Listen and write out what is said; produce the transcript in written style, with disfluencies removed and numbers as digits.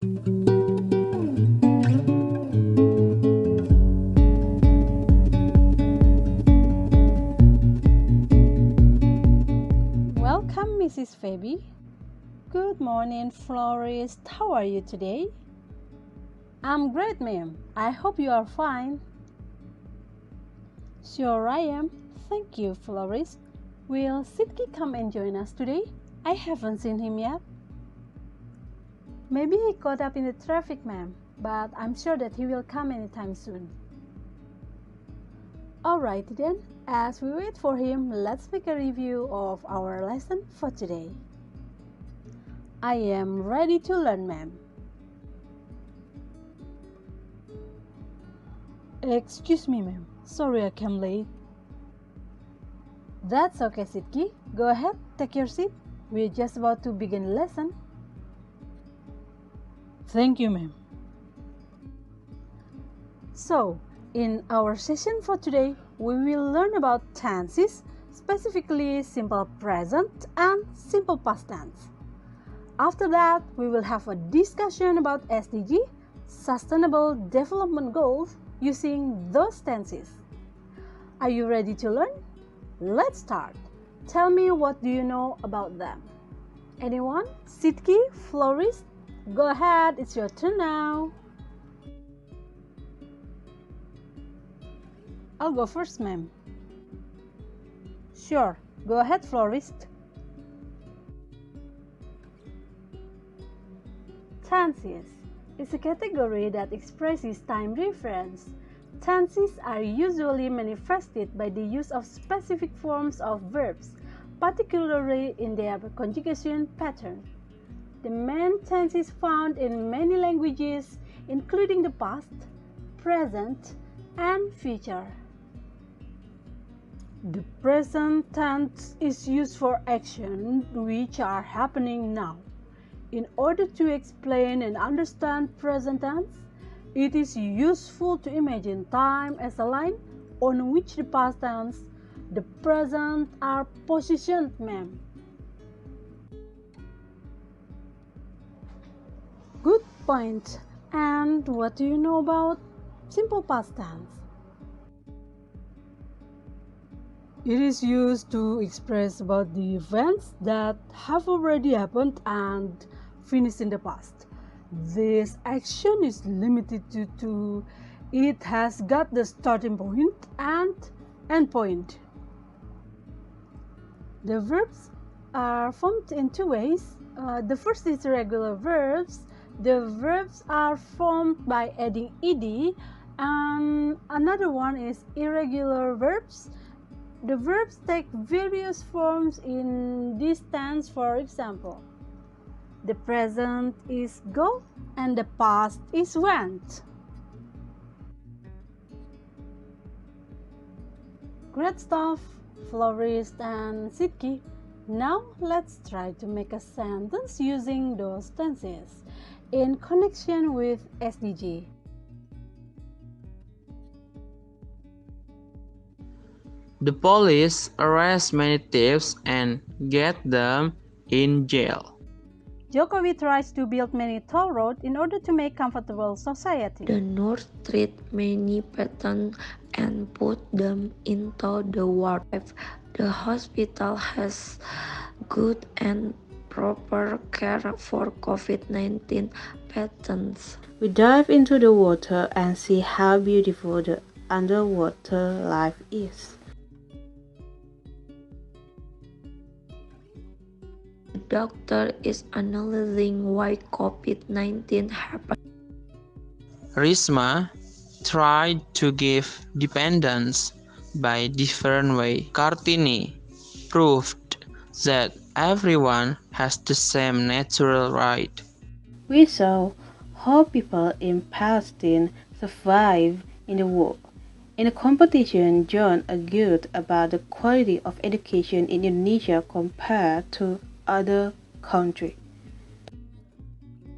Welcome, Mrs. Phoebe. Good morning, florist. How are you today? I'm great, ma'am. I hope you are fine. Sure I am. Thank you, florist. Will Sidki come and join us today? I haven't seen him yet. Maybe he caught up in the traffic, ma'am, but I'm sure that he will come anytime soon. Alright then, as we wait for him, let's make a review of our lesson for today. I am ready to learn, ma'am. Excuse me, ma'am. Sorry I came late. That's okay, Sidki. Go ahead, take your seat. We're just about to begin the lesson. Thank you, ma'am. So, in our session for today, we will learn about tenses, specifically simple present and simple past tense. After that, we will have a discussion about SDG, Sustainable Development Goals, using those tenses. Are you ready to learn? Let's start. Tell me, what do you know about them? Anyone? Sidki, florist? Go ahead, it's your turn now. I'll go first, ma'am. Sure, go ahead, florist. Tenses is a category that expresses time reference. Tenses are usually manifested by the use of specific forms of verbs, particularly in their conjugation pattern. The main tenses found in many languages, including the past, present, and future. The present tense is used for actions which are happening now. In order to explain and understand present tense, it is useful to imagine time as a line on which the past tense, the present are positioned, ma'am. Good point. And what do you know about simple past tense? It is used to express about the events that have already happened and finished in the past. This action is limited to it has got the starting point and end point. The verbs are formed in two ways. The first is regular verbs. The verbs are formed by adding ed, and another one is irregular verbs. The verbs take various forms in this tense. For example, the present is go and the past is went. Great stuff, florist and Sidki. Now let's try to make a sentence using those tenses in connection with SDG. The police arrest many thieves and get them in jail. Jokowi tries to build many toll roads in order to make comfortable society. The North treat many patients and put them into the ward. The hospital has good and proper care for COVID-19 patients. We dive into the water and see how beautiful the underwater life is. The doctor is analyzing why COVID-19 happened. Risma tried to give dependence by different way. Kartini proved that everyone has the same natural right. We saw how people in Palestine survive in the war. In a competition, John argued about the quality of education in Indonesia compared to other countries.